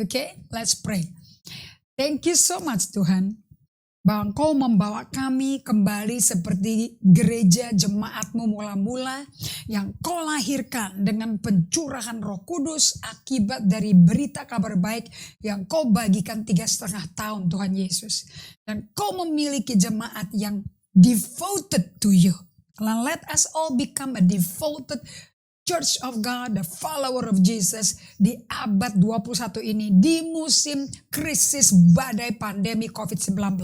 Okay, let's pray. Thank you so much Tuhan, bahwa Engkau membawa kami kembali seperti gereja jemaat-Mu mula-mula yang Kau lahirkan dengan pencurahan Roh Kudus akibat dari berita kabar baik yang Kau bagikan 3,5 tahun Tuhan Yesus. Dan Kau memiliki jemaat yang devoted to you. Let us all become a devoted Church of God, the follower of Jesus di abad 21 ini, di musim krisis badai pandemi COVID-19.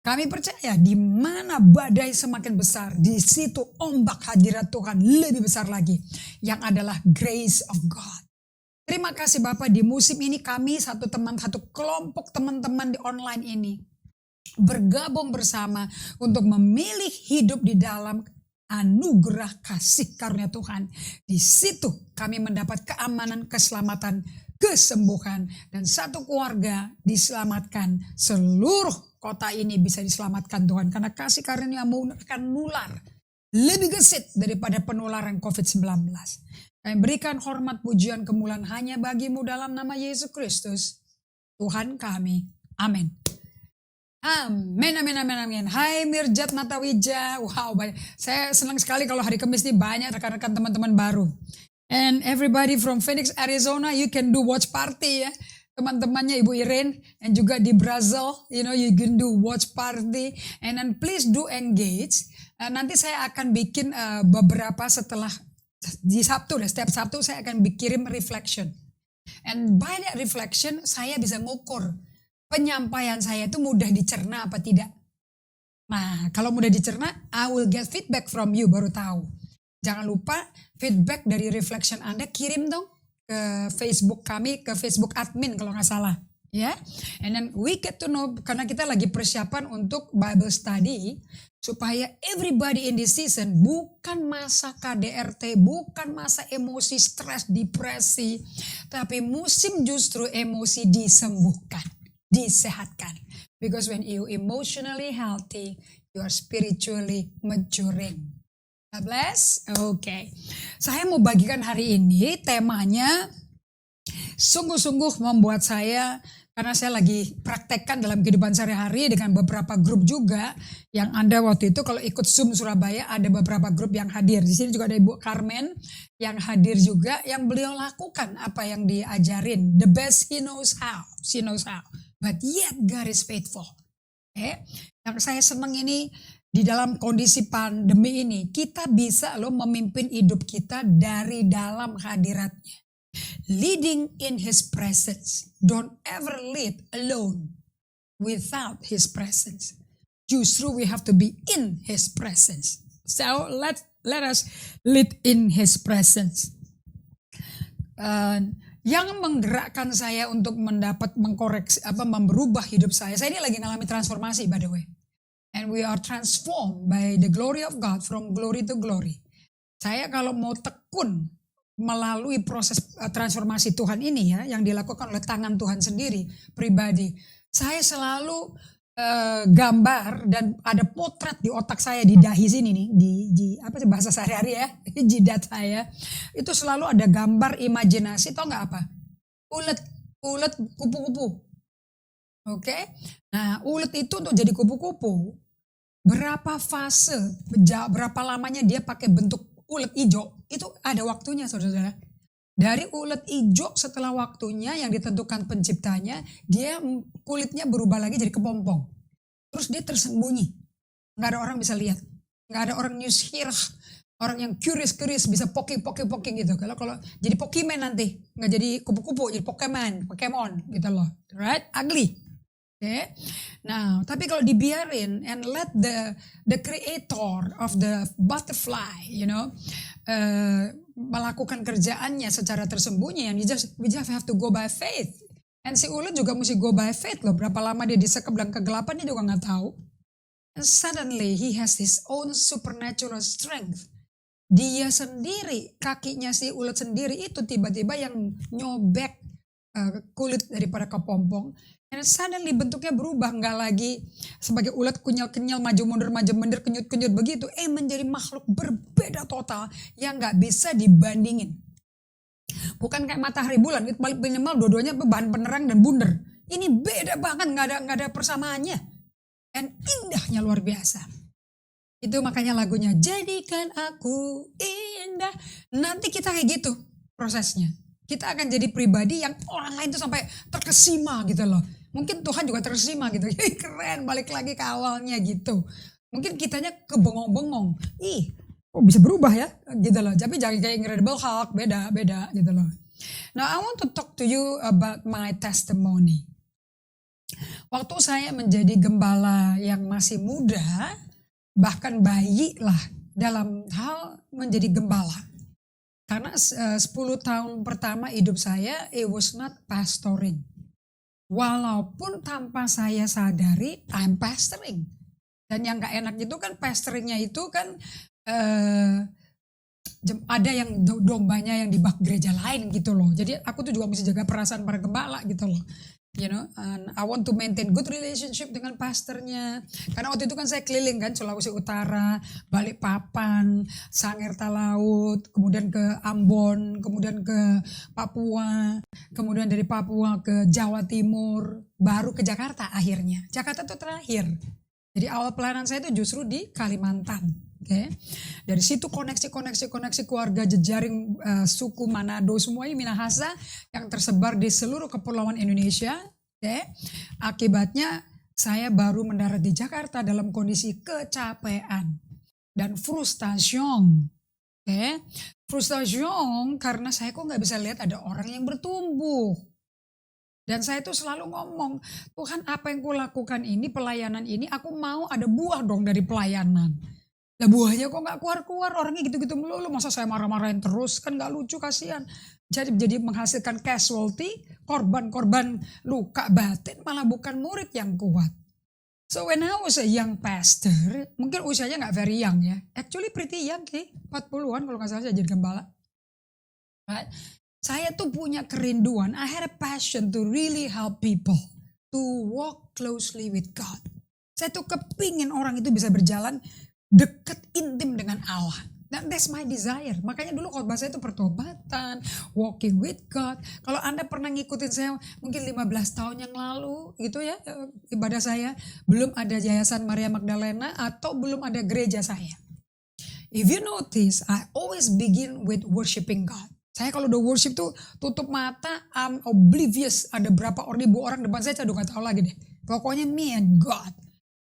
Kami percaya di mana badai semakin besar, di situ ombak hadirat Tuhan lebih besar lagi, yang adalah grace of God. Terima kasih Bapak, di musim ini kami satu kelompok teman-teman di online ini bergabung bersama untuk memilih hidup di dalam anugerah kasih karunia Tuhan. Di situ kami mendapat keamanan, keselamatan, kesembuhan, dan satu keluarga diselamatkan. Seluruh kota ini bisa diselamatkan Tuhan, karena kasih karunia-Mu akan nular lebih gesit daripada penularan COVID-19. Kami berikan hormat, pujian, kemuliaan hanya bagi-Mu dalam nama Yesus Kristus, Tuhan kami. Amin. Amin, amin, amin, amin. Hai Mirjat Natawija. Wow, banyak. Saya senang sekali kalau hari Kamis ini banyak rekan-rekan teman-teman baru. And everybody from Phoenix, Arizona, you can do watch party ya. Teman-temannya Ibu Irene. And juga di Brazil, you can do watch party. And then please do engage. Nanti saya akan bikin beberapa setelah di Sabtu. Setiap Sabtu saya akan kirim reflection. And by that reflection, saya bisa ngukur penyampaian saya itu mudah dicerna apa tidak. Nah, kalau mudah dicerna, I will get feedback from you, baru tahu. Jangan lupa feedback dari reflection Anda kirim dong ke Facebook kami, ke Facebook admin kalau nggak salah. Ya, and then we get to know, karena kita lagi persiapan untuk Bible study, supaya everybody in this season bukan masa KDRT, bukan masa emosi, stres, depresi, tapi musim justru emosi disembuhkan, disehatkan. Because when you emotionally healthy, you are spiritually maturing. God bless. Okay. Saya mau bagikan hari ini temanya sungguh-sungguh membuat saya, karena saya lagi praktekkan dalam kehidupan sehari-hari dengan beberapa grup juga yang Anda waktu itu kalau ikut Zoom Surabaya ada beberapa grup yang hadir. Di sini juga ada Ibu Carmen yang hadir juga, yang beliau lakukan apa yang diajarin. The best he knows how. She knows how. But yet God is faithful. Yang saya senang ini di dalam kondisi pandemi ini kita bisa memimpin hidup kita dari dalam hadiratnya. Leading in His presence. Don't ever lead alone without His presence. Justru we have to be in His presence. So let us lead in His presence. Yang menggerakkan saya untuk mengkoreksi merubah hidup saya. Saya ini lagi ngalami transformasi by the way. And we are transformed by the glory of God from glory to glory. Saya kalau mau tekun melalui proses transformasi Tuhan ini ya, yang dilakukan oleh tangan Tuhan sendiri, pribadi. Saya selalu gambar dan ada potret di otak saya di dahi sini nih, di apa sih bahasa sehari-hari ya, di jidat saya. Itu selalu ada gambar imajinasi, tau nggak apa? Ulet kupu-kupu. Oke? Nah, ulet itu untuk jadi kupu-kupu, berapa fase, berapa lamanya dia pakai bentuk ulet hijau, itu ada waktunya saudara-saudara. Dari ulet hijau setelah waktunya yang ditentukan penciptanya, dia kulitnya berubah lagi jadi kepompong. Terus dia tersembunyi. Nggak ada orang bisa lihat. Nggak ada orang nyusir. Orang yang curious bisa poking gitu. Kalau jadi Pokemon nanti. Nggak jadi kupu-kupu, jadi Pokemon gitu loh. Right? Ugly. Okay. Nah, tapi kalau dibiarin and let the creator of the butterfly, melakukan kerjaannya secara tersembunyi, and we just have to go by faith. And si ulet juga mesti go by faith loh. Berapa lama dia disekap dalam kegelapan dia juga nggak tahu. And suddenly he has his own supernatural strength. Dia sendiri, kakinya si ulet sendiri itu tiba-tiba yang nyobek kulit daripada kepompong. And suddenly bentuknya berubah, nggak lagi sebagai ulet kunyal-kenyal maju mundur kenyut-kenyut begitu, menjadi makhluk berbeda total yang nggak bisa dibandingin. Bukan kayak matahari bulan, itu paling minimal dua-duanya bahan penerang dan bundar. Ini beda banget, nggak ada persamaannya. Dan indahnya luar biasa. Itu makanya lagunya, jadikan aku indah. Nanti kita kayak gitu prosesnya. Kita akan jadi pribadi yang orang lain tuh sampai terkesima gitu loh. Mungkin Tuhan juga terkesima gitu. Keren, balik lagi ke awalnya gitu. Mungkin kitanya kebengong-bengong. Ih, kok bisa berubah ya? Gitu loh. Tapi jangan kayak Incredible Hulk, beda gitu loh. Now I want to talk to you about my testimony. Waktu saya menjadi gembala yang masih muda, bahkan bayi lah dalam hal menjadi gembala. Karena 10 tahun pertama hidup saya, it was not pastoring. Walaupun tanpa saya sadari, I'm pastoring. Dan yang gak enak itu kan pastoringnya itu kan ada yang dombanya yang di bak gereja lain gitu loh. Jadi aku tuh juga mesti jaga perasaan para gembala gitu loh. You know, and I want to maintain good relationship dengan pastornya. Karena waktu itu kan saya keliling kan Sulawesi Utara, Balikpapan, Sangir Talaut, kemudian ke Ambon, kemudian ke Papua, kemudian dari Papua ke Jawa Timur, baru ke Jakarta akhirnya. Jakarta itu terakhir. Jadi awal pelayanan saya itu justru di Kalimantan. Okay. Dari situ koneksi keluarga jejaring suku Manado semuanya Minahasa yang tersebar di seluruh kepulauan Indonesia. Okay. Akibatnya saya baru mendarat di Jakarta dalam kondisi kecapean dan frustasi. Okay. Frustasi karena saya kok nggak bisa lihat ada orang yang bertumbuh. Dan saya tuh selalu ngomong, Tuhan apa yang kulakukan ini, pelayanan ini, aku mau ada buah dong dari pelayanan. Lah buahnya kok gak keluar-keluar, orangnya gitu-gitu melulu, masa saya marah-marahin terus, kan gak lucu, kasihan. Jadi menghasilkan casualty, korban-korban luka batin, malah bukan murid yang kuat. So when I was a young pastor, mungkin usianya gak very young ya, actually pretty young sih, 40-an kalau gak salah saya jadi gembala. Right? Saya tuh punya kerinduan, I had a passion to really help people, to walk closely with God. Saya tuh kepingin orang itu bisa berjalan dekat intim dengan Allah. Dan that's my desire. Makanya dulu khotbah saya itu pertobatan, walking with God. Kalau Anda pernah ngikutin saya mungkin 15 tahun yang lalu gitu ya, ibadah saya, belum ada Yayasan Maria Magdalena atau belum ada gereja saya. If you notice, I always begin with worshiping God. Saya kalau udah worship tuh tutup mata, I'm oblivious. Ada berapa ribu orang depan saya udah gak tahu lagi deh. Pokoknya me and God.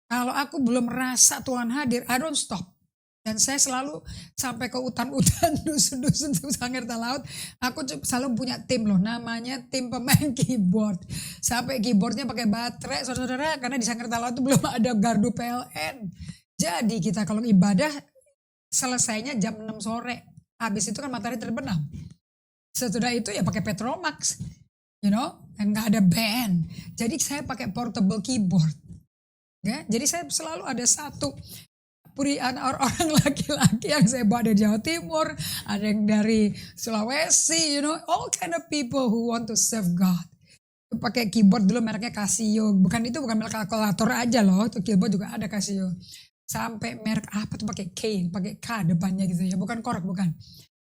Kalau aku belum merasa Tuhan hadir, I don't stop. Dan saya selalu sampai ke hutan-hutan, dusun-dusun Sangir Talaut. Aku selalu punya tim loh, namanya tim pemain keyboard. Sampai keyboardnya pakai baterai, saudara-saudara, karena di Sangir Talaut itu belum ada gardu PLN. Jadi kita kalau ibadah selesainya jam 6 sore. Habis itu kan matahari terbenam. Setelah itu ya pakai Petromax, you know, dan nggak ada band. Jadi saya pakai portable keyboard. Ya, jadi saya selalu ada satu orang laki-laki yang saya bawa dari Jawa Timur, ada yang dari Sulawesi, you know, all kind of people who want to serve God. Pakai keyboard dulu mereknya Casio, bukan merek kalkulator aja loh, itu keyboard juga ada Casio. Sampai merek apa tuh pakai pakai K depannya gitu ya, bukan korek bukan.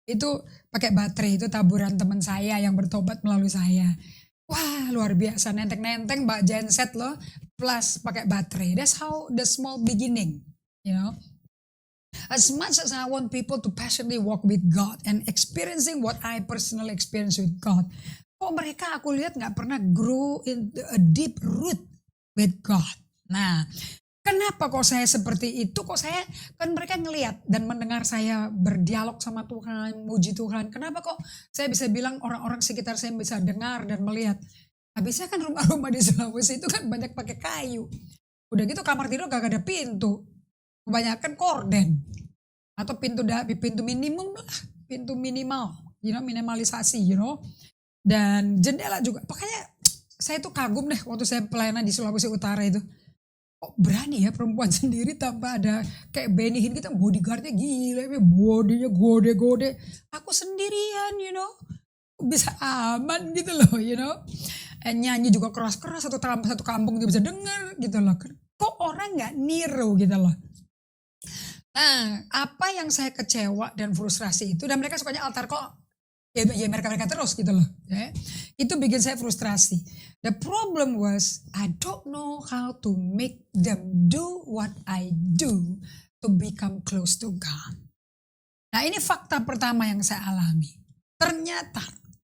Itu pakai baterai, itu taburan teman saya yang bertobat melalui saya. Wah luar biasa, nenteng-nenteng mbak genset loh, plus pakai baterai. That's how the small beginning, you know. As much as I want people to passionately walk with God and experiencing what I personally experience with God, kok mereka aku lihat gak pernah grow in a deep root with God. Nah, kenapa kok saya seperti itu? Kok saya, kan mereka ngelihat dan mendengar saya berdialog sama Tuhan, muji Tuhan. Kenapa kok saya bisa bilang orang-orang sekitar saya bisa dengar dan melihat? Habisnya kan rumah-rumah di Sulawesi itu kan banyak pakai kayu. Udah gitu kamar tidur gak ada pintu. Kebanyakan korden. Atau pintu minimum lah. Pintu minimal. You know, minimalisasi, you know. Dan jendela juga. Makanya saya tuh kagum deh waktu saya pelayanan di Sulawesi Utara itu. Kok berani ya perempuan sendiri tanpa ada kayak Benny Hinn kita bodyguardnya gila, bodinya gode-gode. Aku sendirian, you know, bisa aman gitu loh, you know. Nyanyi juga keras-keras, satu kampung juga bisa denger gitu loh. Kok orang nggak niru gitu loh. Nah, apa yang saya kecewa dan frustrasi itu, dan mereka sukanya altar call. ya mereka terus gitu loh. Ya. Itu bikin saya frustrasi. The problem was I don't know how to make them do what I do to become close to God. Nah ini fakta pertama yang saya alami. Ternyata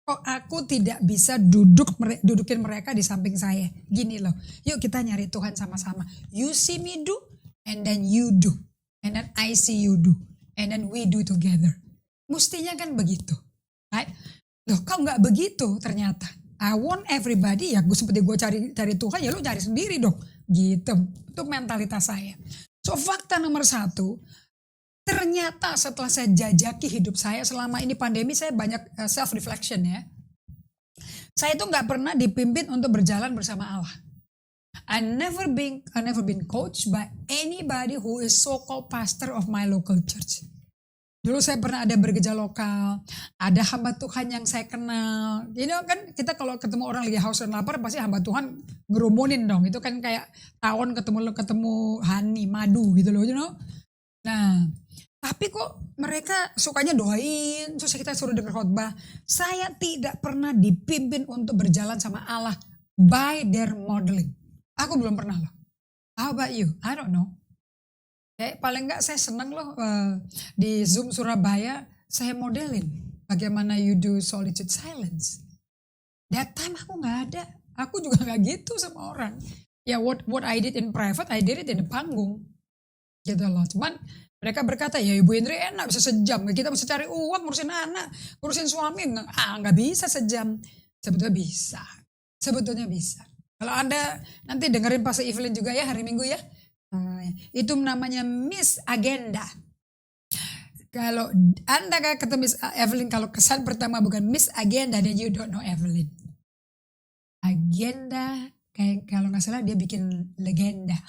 kok aku tidak bisa dudukin mereka di samping saya. Gini loh, yuk kita nyari Tuhan sama-sama. You see me do, and then you do. And then I see you do. And then we do together. Mestinya kan begitu. Right? Loh kok gak begitu ternyata. I want everybody, ya seperti gue cari Tuhan, ya lu cari sendiri dong. Gitu, itu mentalitas saya. So fakta nomor 1, ternyata setelah saya jajaki hidup saya selama ini pandemi, saya banyak self-reflection ya. Saya itu gak pernah dipimpin untuk berjalan bersama Allah. I never been coached by anybody who is so-called pastor of my local church. Dulu saya pernah ada bergereja lokal, ada hamba Tuhan yang saya kenal. Jadi kan kita kalau ketemu orang lagi haus dan lapar pasti hamba Tuhan ngerumunin dong. Itu kan kayak tawon ketemu honey, madu gitu loh, you know. Nah, tapi kok mereka sukanya doain, terus kita suruh dengar khotbah. Saya tidak pernah dipimpin untuk berjalan sama Allah by their modeling. Aku belum pernah loh. How about you? I don't know. Paling enggak saya senang loh di Zoom Surabaya saya modelin bagaimana you do solitude silence. That time aku nggak ada, aku juga nggak gitu sama orang. Ya what I did in private, I did it in the panggung, gitu loh. Cuman mereka berkata ya Ibu Indri enak bisa sejam, kita bisa cari uang, ngurusin anak, ngurusin suami, nggak bisa sejam. Sebetulnya bisa. Kalau Anda nanti dengerin Pastor Evelyn juga ya hari Minggu ya. Itu namanya Miss Agenda. Kalau Anda ketemu Miss Evelyn, kalau kesan pertama bukan Miss Agenda, then you don't know Evelyn. Agenda, kayak kalau nggak salah dia bikin legenda.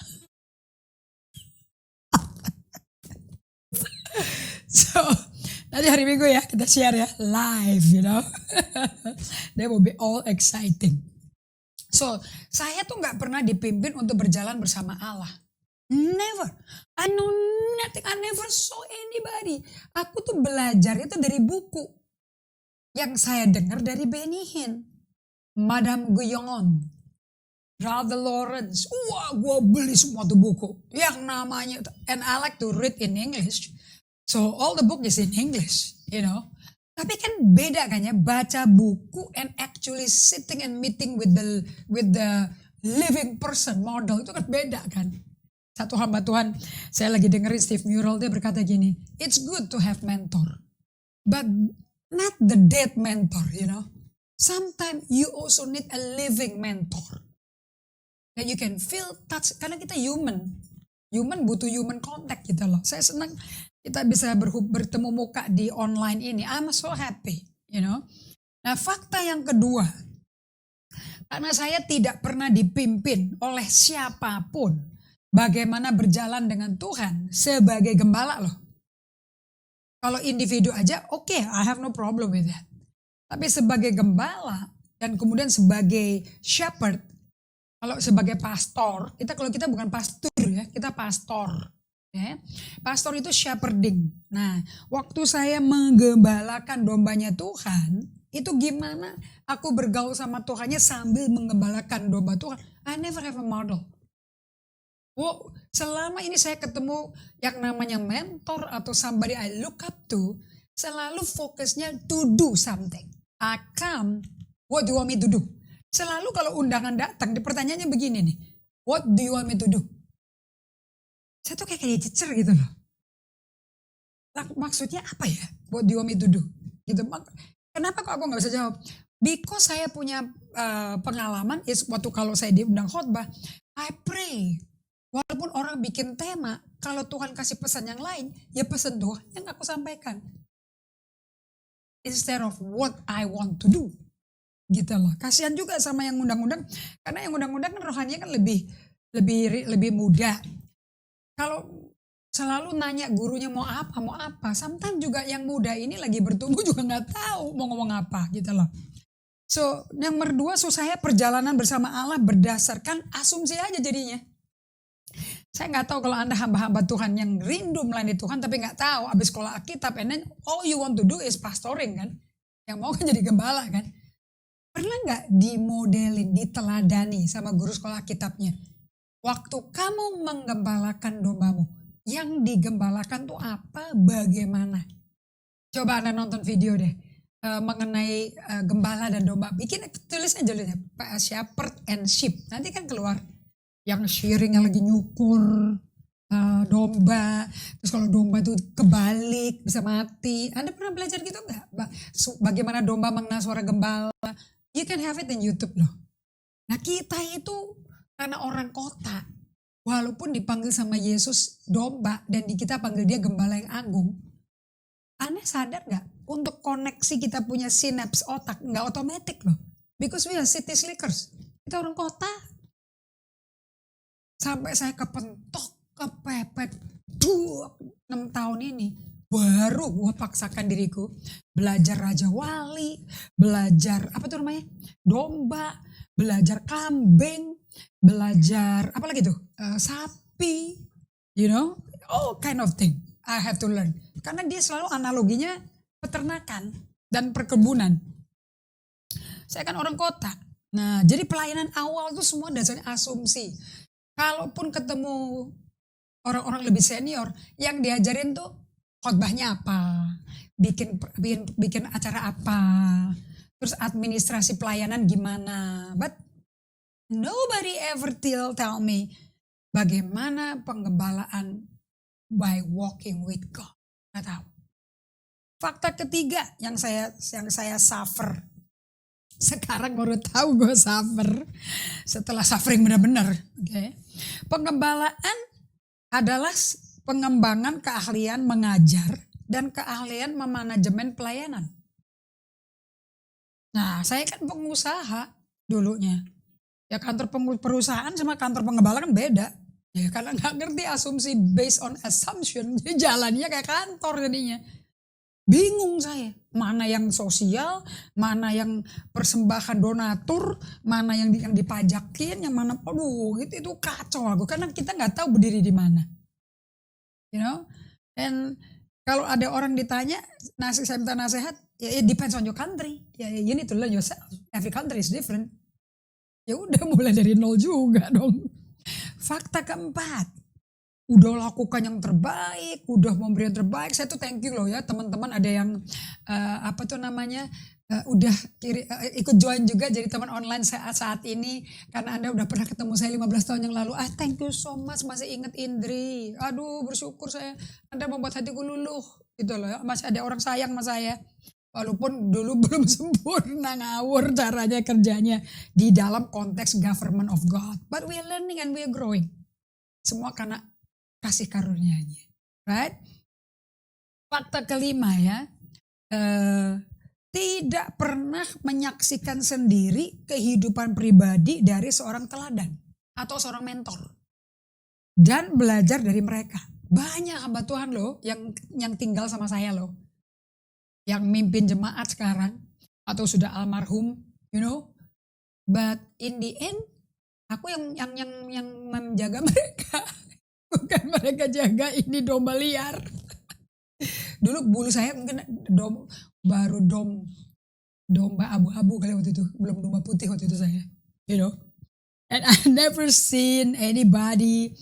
So, nanti hari Minggu ya kita share ya live, you know. That will be all exciting. So, saya tuh nggak pernah dipimpin untuk berjalan bersama Allah. Never. I know nothing. I never saw anybody. Aku tuh belajar itu dari buku. Yang saya dengar dari Benny Hinn. Madame Guyon. Brother Lawrence. Wah, gue beli semua tuh buku. Yang namanya. And I like to read in English. So all the book is in English. You know. Tapi kan beda kan ya. Baca buku and actually sitting and meeting with the living person model. Itu kan beda kan. Satu hamba Tuhan, saya lagi dengerin Steve Murrell, dia berkata gini, it's good to have mentor, but not the dead mentor, you know. Sometimes you also need a living mentor. That you can feel touch, karena kita human butuh human contact gitu loh. Saya senang kita bisa bertemu muka di online ini, I'm so happy, you know. Nah fakta yang kedua, karena saya tidak pernah dipimpin oleh siapapun, bagaimana berjalan dengan Tuhan sebagai gembala loh. Kalau individu aja oke, I have no problem with that. Tapi sebagai gembala dan kemudian sebagai shepherd, kalau sebagai pastor, kalau kita bukan pastor ya, kita pastor. Ya. Pastor itu shepherding. Nah, waktu saya menggembalakan dombanya Tuhan, itu gimana aku bergaul sama Tuhannya sambil menggembalakan domba Tuhan. I never have a model. Wow, selama ini saya ketemu yang namanya mentor atau somebody I look up to, selalu fokusnya to do something. I come, what do you want me to do? Selalu kalau undangan datang, pertanyaannya begini nih, what do you want me to do? Saya tuh kayak cecer gitu loh. Maksudnya apa ya? What do you want me to do? Gitu. Kenapa kok aku gak bisa jawab? Because saya punya pengalaman, waktu kalau saya diundang khotbah, I pray. Walaupun orang bikin tema, kalau Tuhan kasih pesan yang lain, ya pesan Tuhan yang aku sampaikan. Instead of what I want to do. Gitu loh. Kasihan juga sama yang undang-undang, karena yang undang-undang kan rohaninya kan lebih muda. Kalau selalu nanya gurunya mau apa. Sometimes juga yang muda ini lagi bertumbuh juga nggak tahu mau ngomong apa gitu loh. So yang kedua, saya perjalanan bersama Allah berdasarkan asumsi aja jadinya. Saya nggak tahu kalau Anda hamba-hamba Tuhan yang rindu melayani Tuhan tapi nggak tahu abis sekolah Alkitab, and then all you want to do is pastoring kan. Yang mau kan jadi gembala kan. Pernah nggak dimodelin, diteladani sama guru sekolah kitabnya? Waktu kamu menggembalakan dombamu, yang digembalakan tuh apa, bagaimana? Coba Anda nonton video deh mengenai gembala dan domba. Tulis aja dulu ya, shepherd and sheep. Nanti kan keluar yang shearing yang lagi nyukur domba. Terus kalau domba tuh kebalik bisa mati. Anda pernah belajar gitu nggak? Bagaimana domba mengenal suara gembala? You can have it in YouTube loh. Nah kita itu karena orang kota, walaupun dipanggil sama Yesus domba dan kita panggil dia gembala yang agung. Anda sadar gak? Untuk koneksi kita punya sinaps otak gak otomatis loh. Because we are city slickers. Kita orang kota. Sampai saya kepentok, kepepet. 6 tahun ini. Baru gue paksakan diriku. Belajar Raja Wali. Belajar apa tuh namanya? Domba. Belajar kambing. Belajar apa lagi tuh? Sapi. You know? All kind of thing. I have to learn. Karena dia selalu analoginya peternakan dan perkebunan. Saya kan orang kota. Nah, jadi pelayanan awal itu semua dasarnya asumsi. Kalaupun ketemu orang-orang lebih senior, yang diajarin tuh khotbahnya apa, bikin acara apa, terus administrasi pelayanan gimana. But nobody ever tell me bagaimana penggembalaan by walking with God. Gak tahu. Fakta ketiga yang saya suffer. Sekarang baru tahu gue suffer. Setelah suffering benar-benar. Okay. Penggembalaan adalah pengembangan keahlian mengajar dan keahlian memanajemen pelayanan. Nah, saya kan pengusaha dulunya. Ya kantor perusahaan sama kantor penggembala kan beda. Ya karena gak ngerti asumsi based on assumption. Jadi jalannya kayak kantor jadinya. Bingung saya. Mana yang sosial, mana yang persembahan donatur, mana yang dipajakin, yang mana, aduh itu kacau aku. Karena kita gak tahu berdiri di mana. You know. Dan kalau ada orang ditanya, saya minta nasihat, ya it depends on your country. Ya you need to learn yourself. Every country is different. Ya udah mulai dari nol juga dong. Fakta keempat, udah lakukan yang terbaik, udah memberi yang terbaik. Saya tuh thank you loh ya teman-teman, ada yang udah ikut join juga jadi teman online saat ini. Karena Anda udah pernah ketemu saya 15 tahun yang lalu. Thank you so much, masih inget Indri. Aduh bersyukur saya, Anda membuat hatiku luluh gitu loh ya. Masih ada orang sayang sama saya. Walaupun dulu belum sempurna, ngawur caranya kerjanya di dalam konteks government of God. But we are learning and we are growing. Semua karena kasih karunia-Nya. Right? Fakta kelima ya. Tidak pernah menyaksikan sendiri kehidupan pribadi dari seorang teladan atau seorang mentor. Dan belajar dari mereka. Banyak hamba Tuhan loh yang tinggal sama saya loh. Yang mimpin jemaat sekarang atau sudah almarhum, you know. But in the end, aku yang menjaga mereka, bukan mereka jaga ini domba liar. Dulu bulu saya mungkin domba abu-abu kali waktu itu, belum domba putih waktu itu saya, you know. And I never seen anybody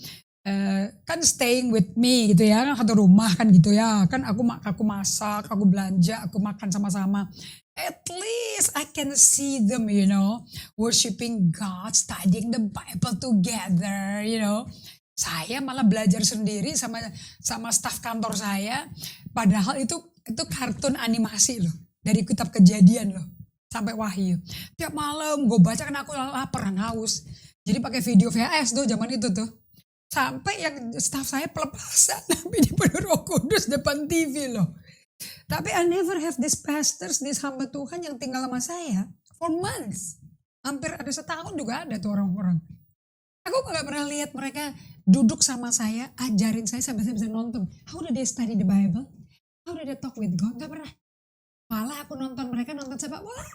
kan staying with me gitu ya, kan satu rumah kan gitu ya, kan aku masak, aku belanja, aku makan sama-sama. At least I can see them, you know, worshiping God, studying the Bible together, you know. Saya malah belajar sendiri sama staf kantor saya, padahal itu kartun animasi loh, dari kitab Kejadian loh, sampai Wahyu. Tiap malam gue baca kan aku lapar dan haus, jadi pakai video VHS tuh zaman itu tuh. Sampai yang staff saya pelepasan tapi di penuh Roh Kudus depan TV loh. Tapi I never have these pastors, these hamba Tuhan yang tinggal sama saya for months. Hampir ada setahun juga ada tuh orang-orang. Aku gak pernah lihat mereka duduk sama saya, ajarin saya sampai saya bisa nonton. How did they study the Bible? How did they talk with God? Gak pernah. Malah aku nonton mereka nonton sepak bola.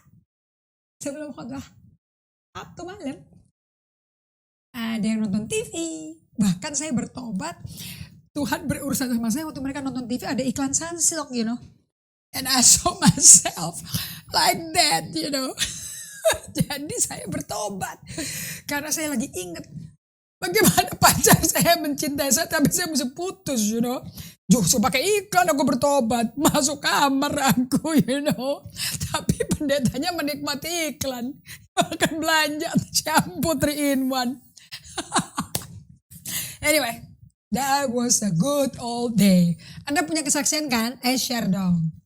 Sebelum khotbah. Sabtu malam. Ada yang nonton TV. Bahkan saya bertobat, Tuhan berurusan sama saya waktu mereka nonton TV ada iklan Sunsilk, you know. And I saw myself like that, you know. Jadi saya bertobat. Karena saya lagi ingat bagaimana pacar saya mencintai saya tapi saya mesti putus, you know. Justru pakai iklan aku bertobat. Masuk kamar aku, you know. Tapi pendetanya menikmati iklan. Makan belanja shampoo 3 in 1. Anyway, that was a good old day. Anda punya kesaksian kan? Share dong.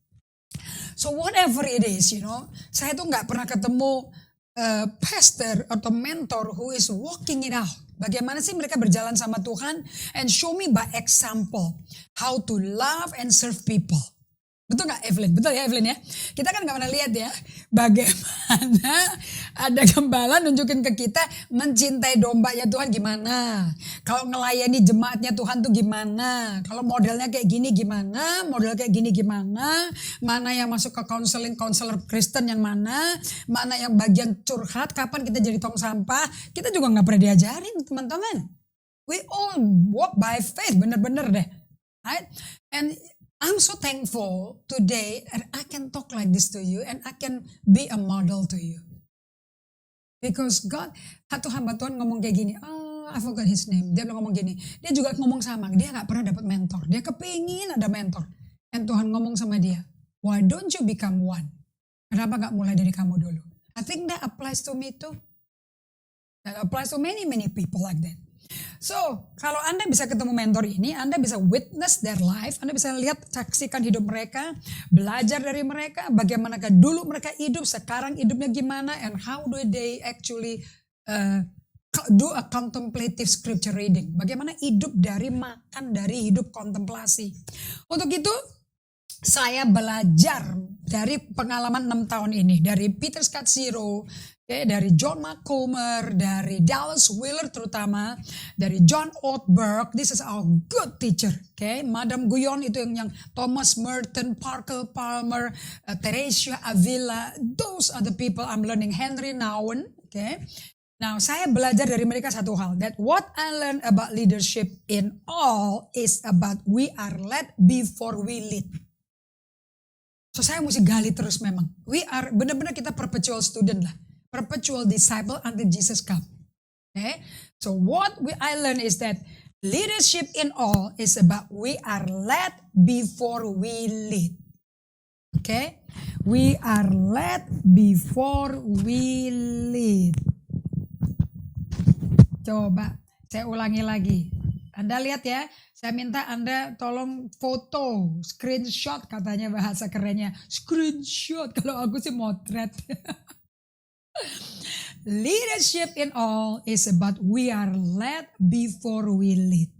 So whatever it is, you know, saya tuh nggak pernah ketemu pastor atau mentor who is walking it out. Bagaimana sih mereka berjalan sama Tuhan and show me by example how to love and serve people. Betul gak Evelyn? Betul ya Evelyn ya? Kita kan gak pernah lihat ya bagaimana ada gembala nunjukin ke kita mencintai dombanya Tuhan gimana. Kalau ngelayani jemaatnya Tuhan tuh gimana. Kalau modelnya kayak gini gimana, model kayak gini gimana. Mana yang masuk ke konselor Kristen yang mana yang bagian curhat, kapan kita jadi tong sampah. Kita juga gak pernah diajarin teman-teman. We all walk by faith, bener-bener deh. Right? And I'm so thankful today and I can talk like this to you and I can be a model to you. Because God, satu hamba Tuhan ngomong kayak gini, I forgot his name. Dia ngomong gini, dia juga ngomong sama, dia gak pernah dapat mentor. Dia kepingin ada mentor. And Tuhan ngomong sama dia, why don't you become one? Kenapa gak mulai dari kamu dulu? I think that applies to me too. That applies to many people like that. So, kalau Anda bisa ketemu mentor ini, Anda bisa witness their life, Anda bisa lihat, saksikan hidup mereka, belajar dari mereka, bagaimanakah dulu mereka hidup, sekarang hidupnya gimana, and how do they actually do a contemplative scripture reading. Bagaimana hidup dari makan, dari hidup kontemplasi. Untuk itu, saya belajar dari pengalaman 6 tahun ini, dari Peter Scott Zero, dari John McComer, dari Dallas Willard terutama, dari John Ortberg. This is our good teacher. Okay, Madame Guyon itu yang Thomas Merton, Parker Palmer, Teresia Avila. Those are the people I'm learning. Henry Nouwen. Okay. Now saya belajar dari mereka satu hal. That what I learned about leadership in all is about we are led before we lead. So saya mesti gali terus memang. We are benar-benar kita perpetual student lah. Perpetual disciple until Jesus come. Okay. So what I learned is that leadership in all is about we are led before we lead. Okay. We are led before we lead. Coba saya ulangi lagi. Anda lihat ya, saya minta Anda tolong foto, screenshot katanya bahasa kerennya. Screenshot, kalau aku sih motret. Leadership in all is about we are led before we lead.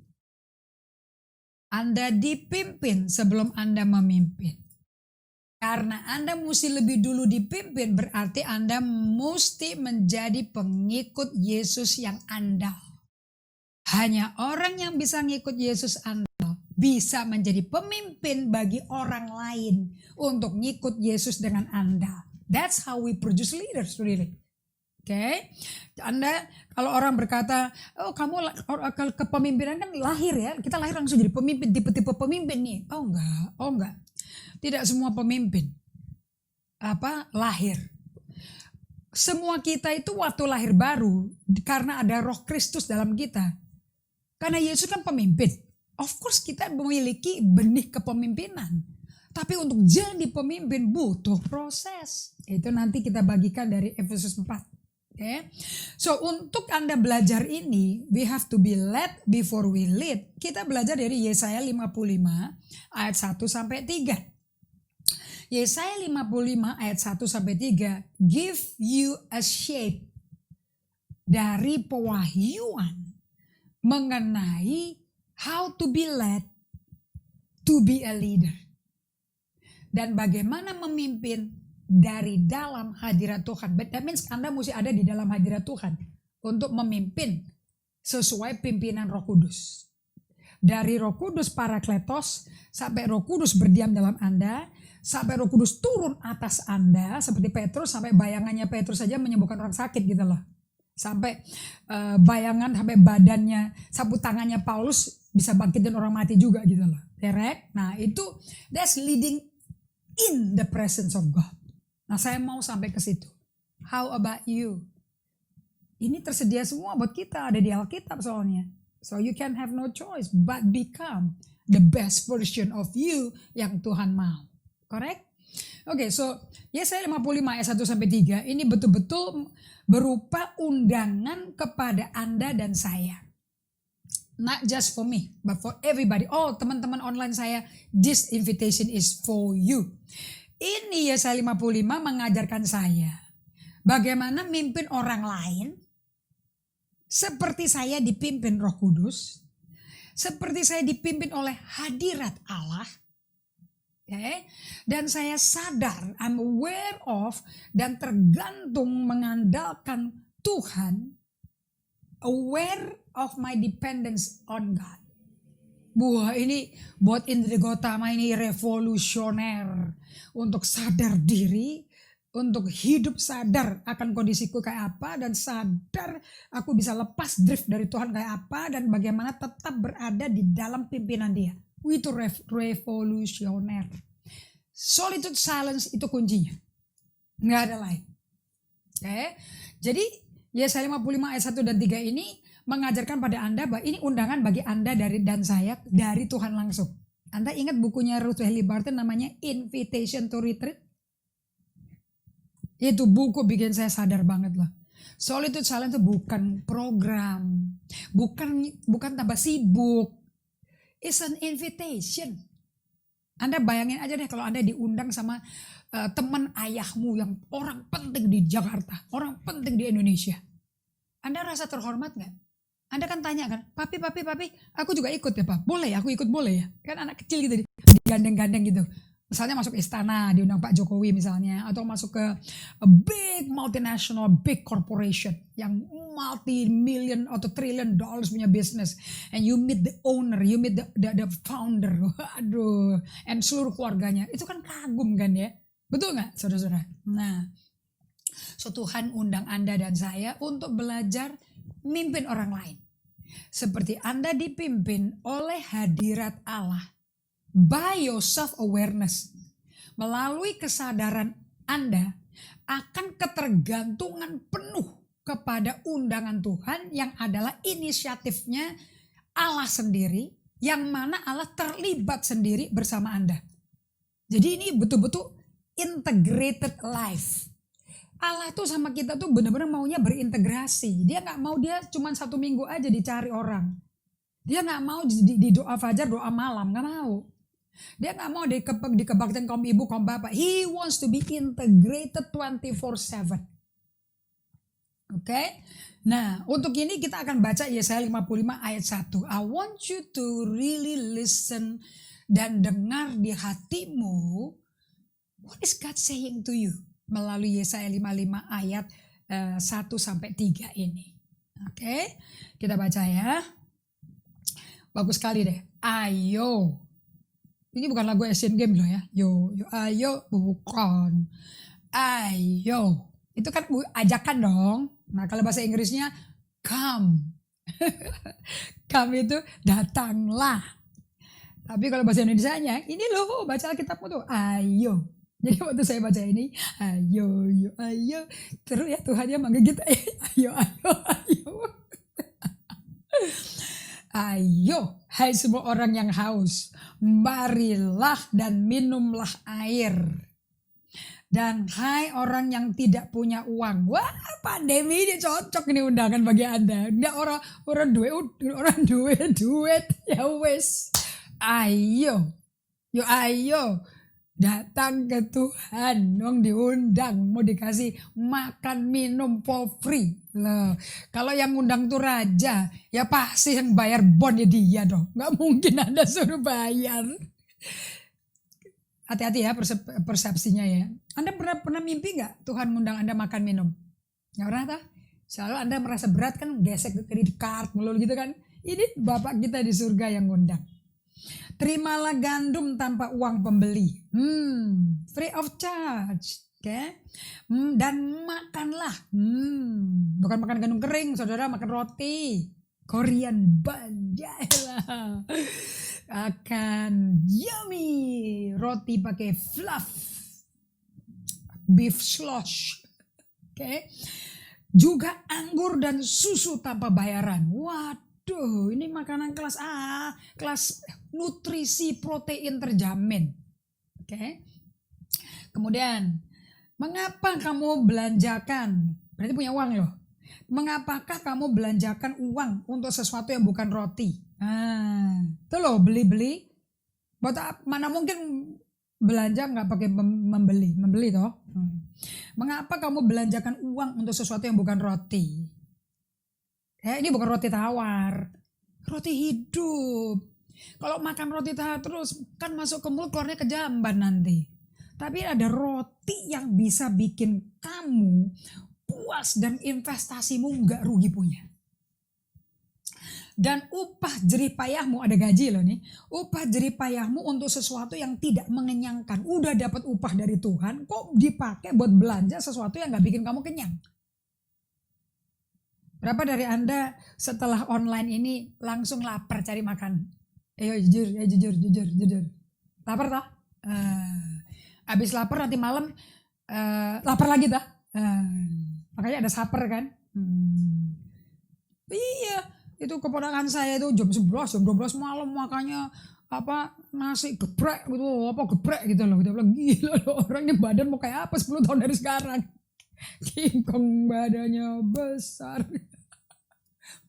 Anda dipimpin sebelum Anda memimpin. Karena Anda mesti lebih dulu dipimpin, berarti Anda mesti menjadi pengikut Yesus yang andal. Hanya orang yang bisa ngikut Yesus andal bisa menjadi pemimpin bagi orang lain untuk ngikut Yesus dengan andal. That's how we produce leaders really. Okay. Anda kalau orang berkata, oh kamu kepemimpinan kan lahir ya, kita lahir langsung jadi pemimpin, tipe-tipe pemimpin nih. Oh enggak. Tidak semua pemimpin lahir. Semua kita itu waktu lahir baru karena ada Roh Kristus dalam kita. Karena Yesus kan pemimpin. Of course kita memiliki benih kepemimpinan. Tapi untuk jadi pemimpin butuh proses. Itu nanti kita bagikan dari Efesus 4. Okay. So untuk Anda belajar ini, we have to be led before we lead. Kita belajar dari Yesaya 55 ayat 1 sampai 3. Yesaya 55 ayat 1 sampai 3 give you a shape dari pewahyuan mengenai how to be led to be a leader. Dan bagaimana memimpin dari dalam hadirat Tuhan. That means Anda mesti ada di dalam hadirat Tuhan untuk memimpin sesuai pimpinan Roh Kudus. Dari Roh Kudus Parakletos sampai Roh Kudus berdiam dalam Anda, sampai Roh Kudus turun atas Anda seperti Petrus, sampai bayangannya Petrus saja menyembuhkan orang sakit gitu loh. Sampai bayangan, sampai badannya, sapu tangannya Paulus bisa bangkitin orang mati juga gitu loh. Correct? Nah itu that's leading in the presence of God. Nah, saya mau sampai ke situ. How about you? Ini tersedia semua buat kita, ada di Alkitab soalnya. So you can have no choice but become the best version of you yang Tuhan mau. Correct? Oke, so Yesaya 55 ayat 1 sampai 3 ini betul-betul berupa undangan kepada Anda dan saya. Not just for me, but for everybody. Oh, teman-teman online saya, this invitation is for you. Ini Yesaya 55 mengajarkan saya bagaimana mimpin orang lain seperti saya dipimpin Roh Kudus, seperti saya dipimpin oleh hadirat Allah. Okay? Dan saya sadar, I'm aware of dan tergantung mengandalkan Tuhan, aware of my dependence on God. Wah, ini buat Indri Gotama ini revolusioner untuk sadar diri, untuk hidup sadar akan kondisiku kayak apa dan sadar aku bisa lepas drift dari Tuhan kayak apa dan bagaimana tetap berada di dalam pimpinan Dia. Itu revolusioner. Solitude silence itu kuncinya. Nggak ada lain. Oke. Jadi Yesaya 55 ayat 1 dan 3 ini mengajarkan pada Anda bahwa ini undangan bagi Anda dan saya dari Tuhan langsung. Anda ingat bukunya Ruth Haley Barton namanya Invitation to Retreat? Itu buku bikin saya sadar banget lah. Solitude silence itu bukan program, bukan tambah sibuk. It's an invitation. Anda bayangin aja deh kalau Anda diundang sama teman ayahmu yang orang penting di Jakarta, orang penting di Indonesia. Anda rasa terhormat gak? Anda kan tanya kan, papi, aku juga ikut ya Pak, boleh ya, aku ikut boleh ya. Kan anak kecil gitu, digandeng-gandeng gitu. Misalnya masuk istana, diundang Pak Jokowi misalnya, atau masuk ke a big multinational, big corporation yang multi-million atau trillion dollars punya business, and you meet the owner, you meet the founder, aduh, and seluruh keluarganya, itu kan kagum kan ya, betul nggak saudara-saudara? Nah, so Tuhan undang Anda dan saya untuk belajar mimpin orang lain, seperti Anda dipimpin oleh hadirat Allah. By your self-awareness, melalui kesadaran Anda akan ketergantungan penuh kepada undangan Tuhan yang adalah inisiatifnya Allah sendiri, yang mana Allah terlibat sendiri bersama Anda. Jadi ini betul-betul integrated life. Allah tuh sama kita tuh benar-benar maunya berintegrasi. Dia gak mau dia cuma 1 minggu aja dicari orang. Dia gak mau di doa fajar, doa malam, gak mau. Dia gak mau di kebaktian kaum ibu, kaum bapak. He wants to be integrated 24/7. Oke? Nah, untuk ini kita akan baca Yesaya 55 ayat 1. I want you to really listen dan dengar di hatimu. What is God saying to you? Melalui Yesaya 55 ayat 1-3 ini. Oke? Kita baca ya. Bagus sekali deh. Ayo. Ini bukan lagu Asian Games loh ya. Yo, ayo, bukan. Ayo. Itu kan ajakan dong. Nah, kalau bahasa Inggrisnya come. Come itu datanglah. Tapi kalau bahasa Indonesianya, ini loh baca Alkitabmu tuh. Ayo. Jadi waktu saya baca ini, ayo, ayo. Terus ya Tuhan yang manggil kita, ayo. Ayo, hai semua orang yang haus, marilah dan minumlah air. Dan hai orang yang tidak punya uang. Wah, pandemi ini cocok ini undangan bagi Anda. Nggak orang duit, ya wes. Ayo, ayo. Datang ke Tuhan, dong diundang, mau dikasih makan minum for free. Loh, kalau yang ngundang tuh raja, ya pasti yang bayar bon ya dia dong. Gak mungkin Anda suruh bayar. Hati-hati ya persepsinya ya. Anda pernah mimpi gak Tuhan ngundang Anda makan minum? Gak pernah tak? Selalu Anda merasa berat kan, gesek kredit card melulu gitu kan. Ini Bapak kita di surga yang ngundang. Terimalah gandum tanpa uang pembeli, free of charge, okay? Dan makanlah, bukan makan gandum kering, saudara, makan roti, Korean bun, akan yummy roti pakai fluff, beef slosh, oke. Juga anggur dan susu tanpa bayaran. Waduh, ini makanan kelas A, kelas nutrisi protein terjamin. Oke. Kemudian, mengapa kamu belanjakan? Berarti punya uang loh. Mengapakah kamu belanjakan uang untuk sesuatu yang bukan roti? Itu loh beli-beli. Mana mungkin belanja nggak pakai membeli toh? Mengapa kamu belanjakan uang untuk sesuatu yang bukan roti? Ini bukan roti tawar, roti hidup. Kalau makan roti tawar terus kan masuk ke mulut, keluarnya kejamban nanti. Tapi ada roti yang bisa bikin kamu puas dan investasimu nggak rugi punya. Dan upah jerih payahmu, ada gaji loh nih. Upah jerih payahmu untuk sesuatu yang tidak mengenyangkan. Udah dapat upah dari Tuhan, kok dipakai buat belanja sesuatu yang gak bikin kamu kenyang. Berapa dari Anda setelah online ini langsung lapar cari makan? Ayo jujur. Lapar toh? Abis lapar nanti malam lapar lagi toh? Makanya ada saper kan? Iya. Itu keponakan saya itu jam 11, jam 12 malam makanya nasi geprek gitu, geprek gitu loh. Dia bilang gila loh, orang ini badan mau kayak apa 10 tahun dari sekarang. King Kong badannya besar.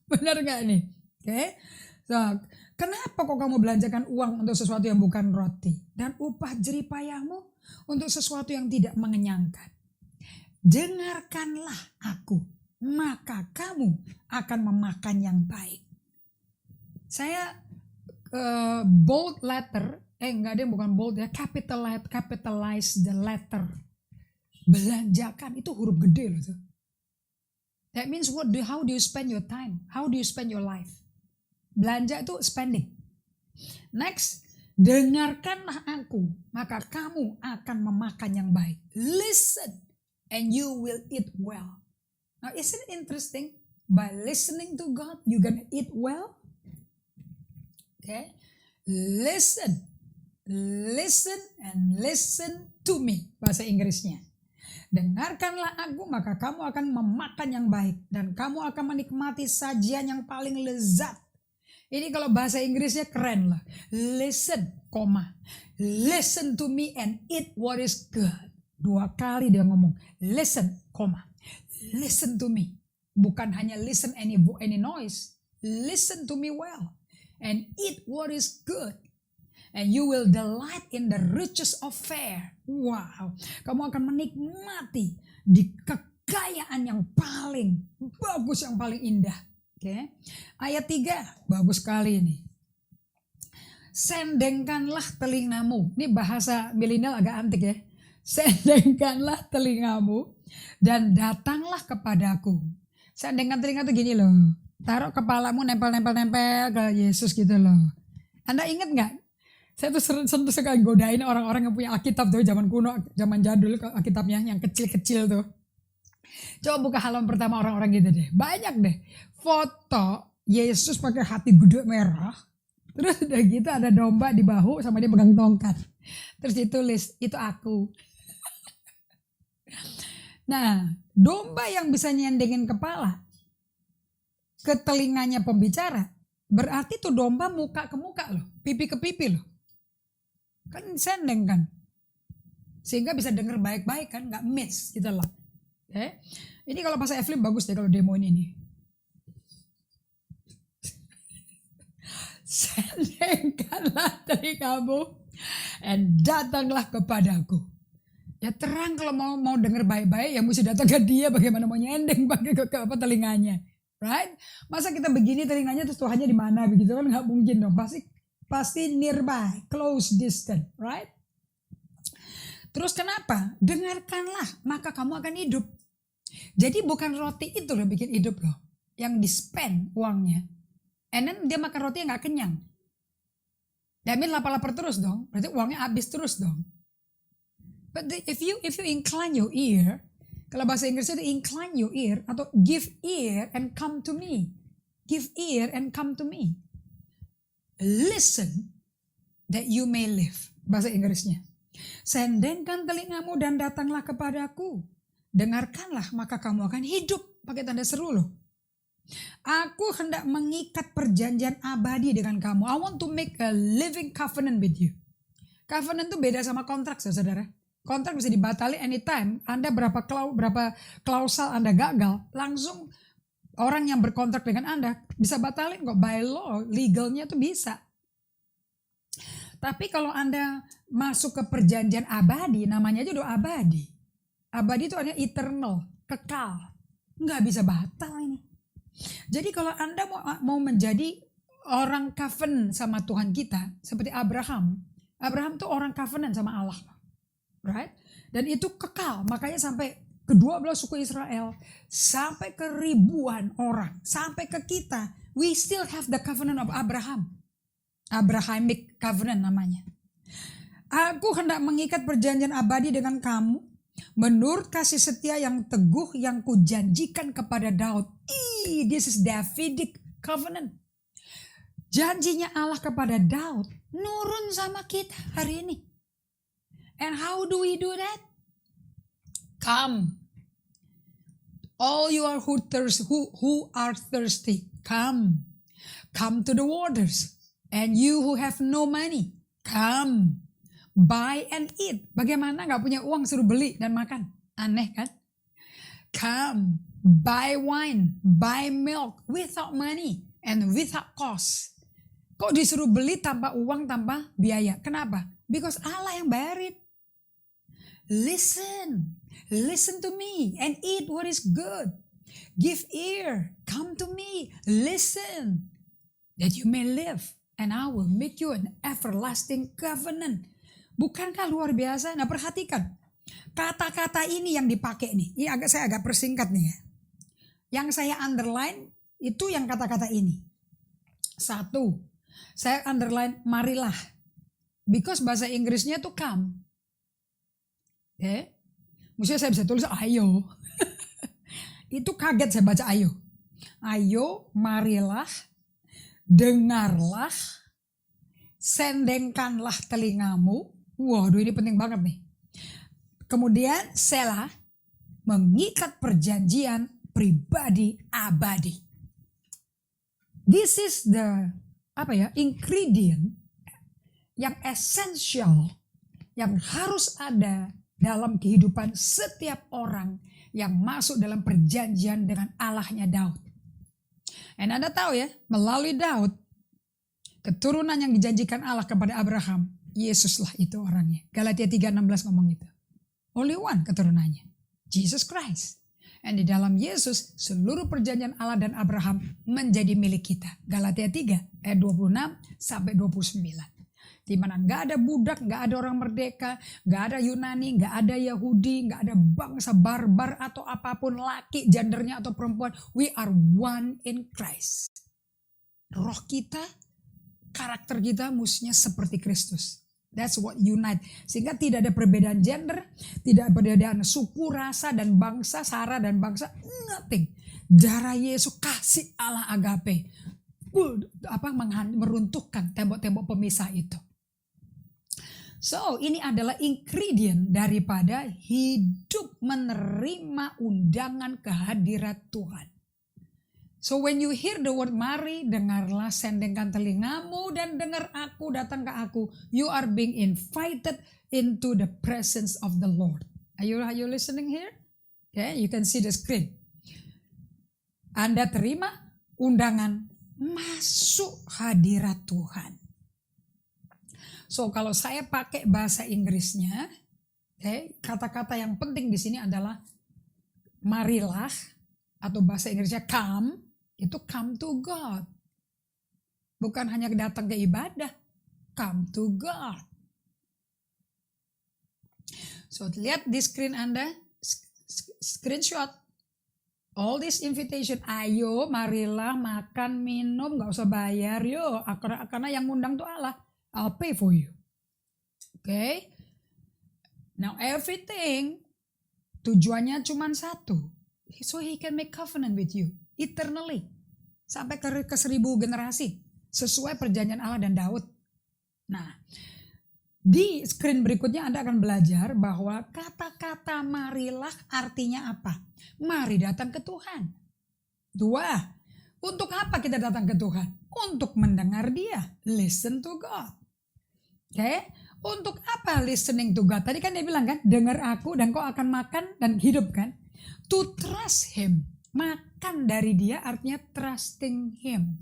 Benar gak nih? Oke. So, kenapa kok kamu belanjakan uang untuk sesuatu yang bukan roti? Dan upah jerih payahmu untuk sesuatu yang tidak mengenyangkan. Dengarkanlah aku, maka kamu akan memakan yang baik. Saya bold letter, bukan bold ya, capitalize the letter. Belanjakan itu huruf gede loh tuh. That means how do you spend your time? How do you spend your life? Belanja itu spending. Next, dengarkanlah aku, maka kamu akan memakan yang baik. Listen and you will eat well. Now, isn't it interesting? By listening to God, you gonna eat well. Okay, listen and listen to me. Bahasa Inggrisnya. Dengarkanlah aku, maka kamu akan memakan yang baik dan kamu akan menikmati sajian yang paling lezat. Ini kalau bahasa Inggrisnya keren lah. Listen, listen to me and eat what is good. 2 kali dia ngomong. Listen, listen to me. Bukan hanya listen any noise. Listen to me well. And eat what is good. And you will delight in the riches of fare. Wow. Kamu akan menikmati di kekayaan yang paling bagus, yang paling indah. Oke. Ayat 3. Bagus sekali ini. Sendengkanlah telingamu. Ini bahasa milenial agak antik ya. Sendengkanlah telingamu dan datanglah kepadaku. Sendengkan telinga tuh gini loh. Taruh kepalamu nempel ke Yesus gitu loh. Anda ingat gak? Saya tuh sentuh sekali godain orang-orang yang punya Alkitab tuh zaman kuno, zaman jadul Alkitabnya yang kecil-kecil tuh. Coba buka halaman pertama orang-orang gitu deh. Banyak deh foto Yesus pakai hati gede merah. Terus udah gitu ada domba di bahu sama dia pegang tongkat. Terus ditulis, itu aku. Nah, domba yang bisa nyendengin kepala ke telinganya pembicara, berarti tuh domba muka ke muka loh, pipi ke pipi loh. Kan sendeng kan. Sehingga bisa denger baik-baik kan, gak miss gitu loh. Okay. Ini kalau bahasa Evelyn bagus deh kalau demoin ini. Sendengkanlah telingamu and datanglah kepadaku. Ya terang kalau mau denger baik-baik ya mesti datang ke dia, bagaimana mau nyendeng pakai ke telinganya. Right? Masa kita begini telinganya terus Tuhannya di mana begitu kan, nggak mungkin dong. Pasti nearby, close distance, right? Terus kenapa? Dengarkanlah, maka kamu akan hidup. Jadi bukan roti itu loh bikin hidup loh, yang di-spend uangnya. And then dia makan roti yang nggak kenyang. Damin lapar-lapar terus dong, berarti uangnya habis terus dong. But if you incline your ear, kalau bahasa Inggrisnya itu incline your ear atau give ear and come to me. Give ear and come to me. Listen that you may live. Bahasa Inggrisnya. Sendengkan telingamu dan datanglah kepadaku. Dengarkanlah maka kamu akan hidup. Pakai tanda seru loh. Aku hendak mengikat perjanjian abadi dengan kamu. I want to make a living covenant with you. Covenant itu beda sama kontrak, saudara. Kontrak bisa dibatali anytime. Anda berapa klausal Anda gagal, langsung orang yang berkontrak dengan Anda bisa batalin kok. By law, legalnya tuh bisa. Tapi kalau Anda masuk ke perjanjian abadi, namanya aja udah abadi. Abadi itu artinya eternal, kekal. Nggak bisa batal ini. Jadi kalau Anda mau menjadi orang covenant sama Tuhan kita, seperti Abraham. Abraham tuh orang covenant sama Allah. Right? Dan itu kekal. Makanya sampai ke-12 suku Israel. Sampai ke ribuan orang. Sampai ke kita. We still have the covenant of Abraham. Abrahamic covenant namanya. Aku hendak mengikat perjanjian abadi dengan kamu. Menurut kasih setia yang teguh yang kujanjikan kepada Daud. This is Davidic covenant. Janjinya Allah kepada Daud nurun sama kita hari ini. And how do we do that? Come. All you are who are thirsty, come. Come to the waters. And you who have no money, come. Buy and eat. Bagaimana gak punya uang suruh beli dan makan? Aneh kan? Come. Buy wine. Buy milk without money and without cost. Kok disuruh beli tanpa uang, tanpa biaya? Kenapa? Because Allah yang bayarin. Listen. Listen to me and eat what is good. Give ear. Come to me. Listen. That you may live. And I will make you an everlasting covenant. Bukankah luar biasa? Nah perhatikan. Kata-kata ini yang dipakai nih. Ini saya agak persingkat nih ya. Yang saya underline itu yang kata-kata ini. 1. Saya underline marilah. Because bahasa Inggrisnya tuh come. Maksudnya saya bisa tulis ayo. Itu kaget saya baca ayo. Ayo, marilah, dengarlah, sendengkanlah telingamu. Waduh ini penting banget nih. Kemudian Selah, mengikat perjanjian pribadi abadi. This is the ingredient yang essential yang harus ada dalam kehidupan setiap orang yang masuk dalam perjanjian dengan Allahnya Daud. Dan Anda tahu ya, melalui Daud, keturunan yang dijanjikan Allah kepada Abraham, Yesuslah itu orangnya. Galatia 3:16 ngomong itu. Only one keturunannya, Jesus Christ. Dan di dalam Yesus, seluruh perjanjian Allah dan Abraham menjadi milik kita. Galatia 3 ayat 26 sampai 29. Di mana gak ada budak, gak ada orang merdeka, gak ada Yunani, gak ada Yahudi, gak ada bangsa barbar atau apapun, laki, gendernya atau perempuan. We are one in Christ. Roh kita, karakter kita mestinya seperti Kristus. That's what unite. Sehingga tidak ada perbedaan gender, tidak ada perbedaan suku, rasa, dan bangsa, sara dan bangsa. Nothing. Darah Yesus, kasih Allah agape. Meruntuhkan tembok-tembok pemisah itu. So, ini adalah ingredient daripada hidup menerima undangan kehadirat Tuhan. So when you hear the word mari, dengarlah, sendengkan telingamu dan dengar aku, datang ke aku. You are being invited into the presence of the Lord. Are you listening here? Okay, you can see the screen. Anda terima undangan masuk hadirat Tuhan. So kalau saya pakai bahasa Inggrisnya, okay, kata-kata yang penting di sini adalah marilah, atau bahasa Inggrisnya come. Itu come to God. Bukan hanya datang ke ibadah. Come to God. So lihat di screen Anda. Screenshot. All this invitation. Ayo marilah makan minum. Gak usah bayar. Yo, karena yang ngundang tuh Allah. I'll pay for you. Okay. Now everything. Tujuannya cuma satu. So he can make covenant with you. Eternally. Sampai ke 1000 generasi. Sesuai perjanjian Allah dan Daud. Nah, di screen berikutnya Anda akan belajar bahwa kata-kata marilah artinya apa? Mari datang ke Tuhan. 2, untuk apa kita datang ke Tuhan? Untuk mendengar Dia. Listen to God. Oke, untuk apa listening to God? Tadi kan dia bilang kan, dengar aku dan kau akan makan dan hidup kan? To trust Him. Makan dari Dia artinya trusting Him.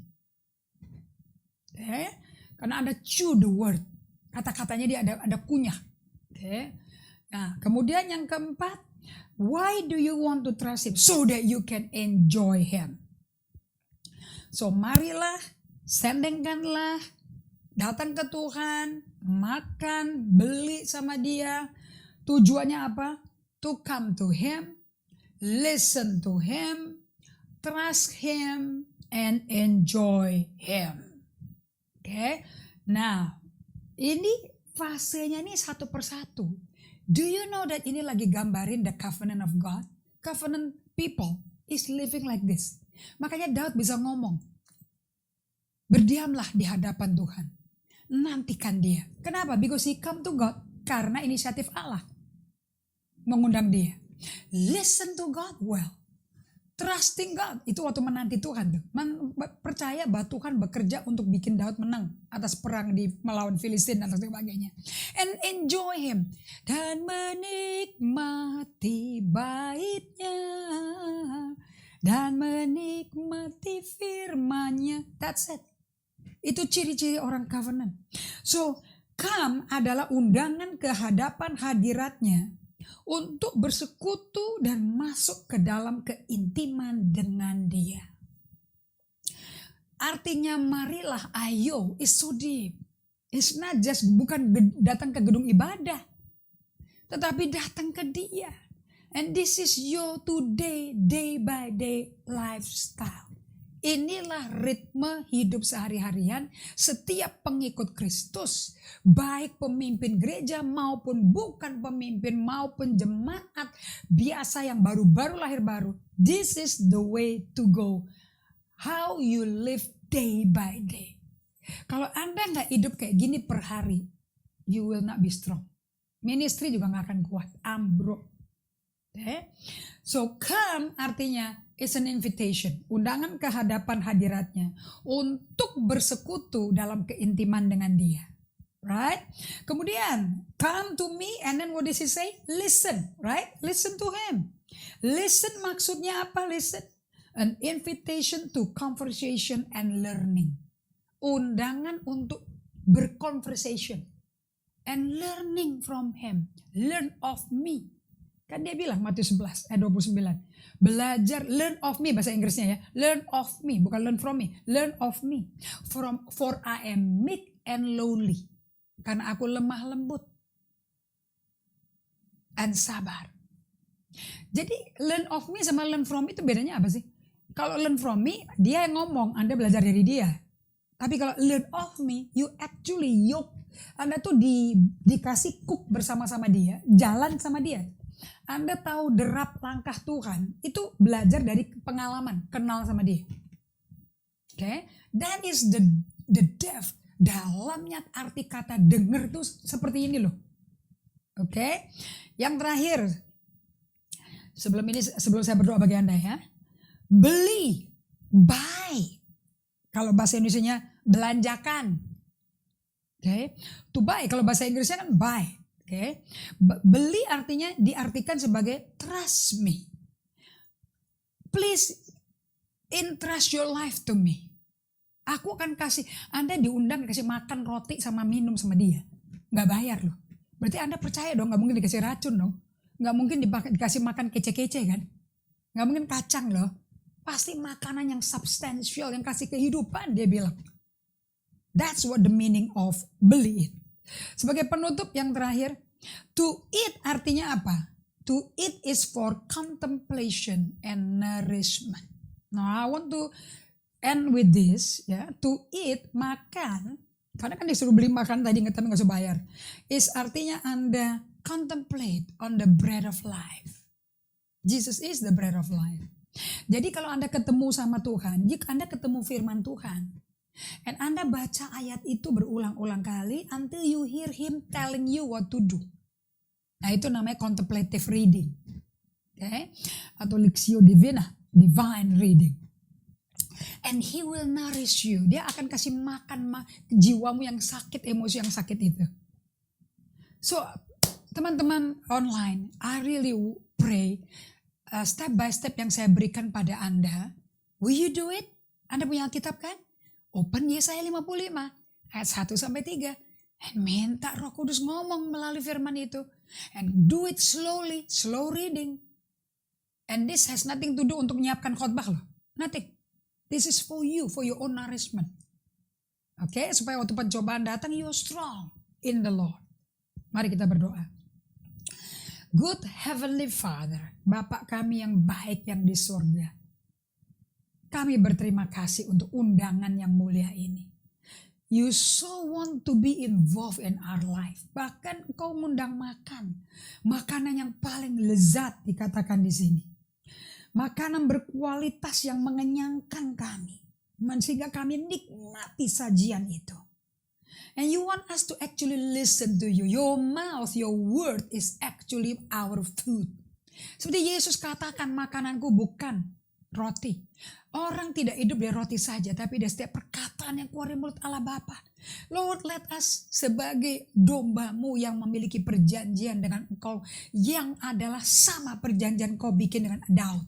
Oke, karena ada chew the word. Kata-katanya dia ada kunyah. Oke. Nah, kemudian yang keempat, why do you want to trust Him? So that you can enjoy Him. So marilah, sendengkanlah, datang ke Tuhan, makan, beli sama Dia. Tujuannya apa? To come to Him, listen to Him, trust Him, and enjoy Him. Oke. Nah, ini fasenya ini satu persatu. Do you know that ini lagi gambarin the covenant of God? Covenant people is living like this. Makanya Daud bisa ngomong, berdiamlah di hadapan Tuhan. Nantikan Dia. Kenapa? Because he come to God. Karena inisiatif Allah mengundang Dia. Listen to God well. Trusting God. Itu waktu menanti Tuhan tuh. Percaya bahwa Tuhan bekerja untuk bikin Daud menang atas perang di melawan Filistin dan sebagainya. And enjoy Him. Dan menikmati baitnya. Dan menikmati firman-Nya. That's it. Itu ciri-ciri orang covenant. So, come adalah undangan ke hadapan hadiratnya untuk bersekutu dan masuk ke dalam keintiman dengan Dia. Artinya marilah, ayo, is so deep. It's not just bukan datang ke gedung ibadah, tetapi datang ke Dia. And this is your today, day by day lifestyle. Inilah ritme hidup sehari-harian setiap pengikut Kristus. Baik pemimpin gereja maupun bukan pemimpin maupun jemaat biasa yang baru-baru lahir baru. This is the way to go. How you live day by day. Kalau Anda nggak hidup kayak gini per hari, you will not be strong. Ministry juga nggak akan kuat, ambruk. Okay? So come artinya is an invitation, undangan ke hadapan hadiratnya untuk bersekutu dalam keintiman dengan Dia. Right? Kemudian come to me and then what does he say? Listen, right? Listen to Him. Listen maksudnya apa? Listen. An invitation to conversation and learning. Undangan untuk berconversation and learning from Him. Learn of me. Kan dia bilang Matius 11 ayat 29. Belajar, learn of me bahasa Inggrisnya ya. Learn of me, bukan learn from me. Learn of me. For I am meek and lowly. Karena aku lemah lembut. And sabar. Jadi learn of me sama learn from me itu bedanya apa sih? Kalau learn from me, dia yang ngomong, Anda belajar dari dia. Tapi kalau learn of me, you actually yoke. Anda tuh dikasih cook bersama-sama dia, jalan sama dia. Anda tahu derap langkah Tuhan, itu belajar dari pengalaman, kenal sama Dia. Okay? That is the depth. Dalamnya arti kata dengar itu seperti ini loh. Okay? Yang terakhir, sebelum saya berdoa bagi Anda ya, beli, buy. Kalau bahasa Indonesianya belanjakan. Okay? To buy, kalau bahasa Inggrisnya kan buy. Okay. Beli artinya diartikan sebagai trust me. Please entrust your life to me. Aku akan kasih, Anda diundang kasih makan roti sama minum sama Dia. Gak bayar loh. Berarti Anda percaya dong, gak mungkin dikasih racun dong. Gak mungkin dikasih makan kece-kece kan. Gak mungkin kacang loh. Pasti makanan yang substansial, yang kasih kehidupan dia bilang. That's what the meaning of beli it. Sebagai penutup yang terakhir, to eat artinya apa? To eat is for contemplation and nourishment. Now I want to end with this, ya. To eat, makan, karena kan disuruh beli makan tadi tapi nggak usah bayar. Is artinya Anda contemplate on the bread of life. Jesus is the bread of life. Jadi kalau Anda ketemu sama Tuhan, jika Anda ketemu firman Tuhan, And Anda baca ayat itu berulang-ulang kali until you hear him telling you what to do. Nah itu namanya contemplative reading. Okay? Atau Lectio Divina, divine reading. And he will nourish you. Dia akan kasih makan jiwamu yang sakit, emosi yang sakit itu. So teman-teman online, I really pray step by step yang saya berikan pada Anda. Will you do it? Anda punya Alkitab kan? Open Yesaya 55 ayat 1-3. And minta Roh Kudus ngomong melalui firman itu. And do it slowly, slow reading. And this has nothing to do untuk menyiapkan khotbah loh. Nothing. This is for you, for your own nourishment. Oke, supaya waktu pencobaan datang, you're strong in the Lord. Mari kita berdoa. Good Heavenly Father, Bapa kami yang baik yang di surga. Kami berterima kasih untuk undangan yang mulia ini. You so want to be involved in our life. Bahkan engkau mengundang makan. Makanan yang paling lezat dikatakan di sini. Makanan berkualitas yang mengenyangkan kami. Sehingga kami nikmati sajian itu. And you want us to actually listen to you. Your mouth, your word is actually our food. Seperti Yesus katakan, makananku bukan roti. Orang tidak hidup dari roti saja, tapi dari setiap perkataan yang keluar dari mulut Allah Bapa. Lord, let us sebagai dombamu yang memiliki perjanjian dengan engkau, yang adalah sama perjanjian kau bikin dengan Daud.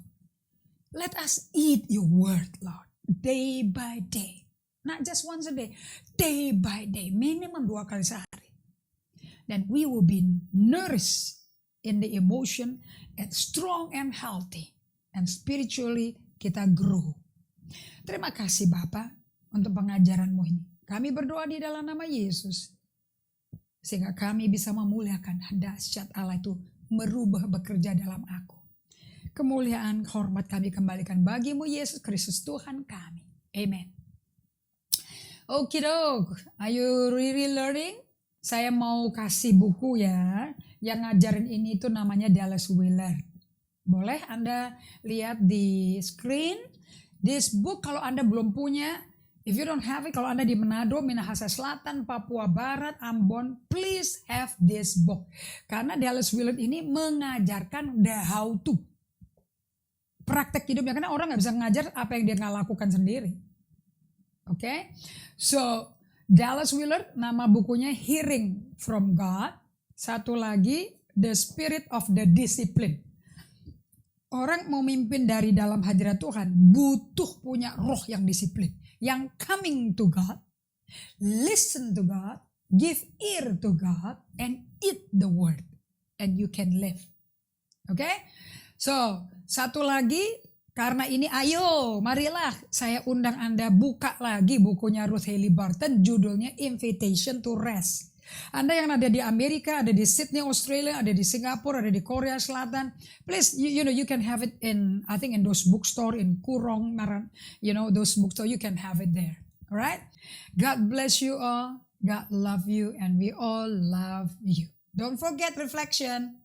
Let us eat your word, Lord, day by day. Not just once a day by day, minimum 2 kali sehari. Then we will be nourished in the emotion and strong and healthy. And spiritually kita grow. Terima kasih Bapak untuk pengajaranmu ini. Kami berdoa di dalam nama Yesus. Sehingga kami bisa memuliakan dahsyat Allah itu merubah bekerja dalam aku. Kemuliaan, hormat kami kembalikan bagimu Yesus Kristus Tuhan kami. Amen. Okidok, are you really learning? Saya mau kasih buku ya. Yang ngajarin ini itu namanya Dallas Willard. Boleh Anda lihat di screen. This book kalau Anda belum punya, if you don't have it, kalau Anda di Manado, Minahasa Selatan, Papua Barat, Ambon, please have this book. Karena Dallas Willard ini mengajarkan the how to. Praktek hidupnya, karena orang gak bisa ngajar apa yang dia gak lakukan sendiri. Oke, so Dallas Willard nama bukunya Hearing from God. Satu lagi The Spirit of the Discipline. Orang mau mimpin dari dalam hadirat Tuhan butuh punya roh yang disiplin. Yang coming to God, listen to God, give ear to God, and eat the word. And you can live. Oke, so satu lagi. Karena ini ayo marilah saya undang Anda buka lagi bukunya Ruth Haley Barton, judulnya Invitation to Rest. Anda yang ada di Amerika, ada di Sydney, Australia, ada di Singapura, ada di Korea Selatan, please you know you can have it in I think in those bookstore in Kurong, those bookstore you can have it there. Alright? God bless you all. God love you and we all love you. Don't forget reflection.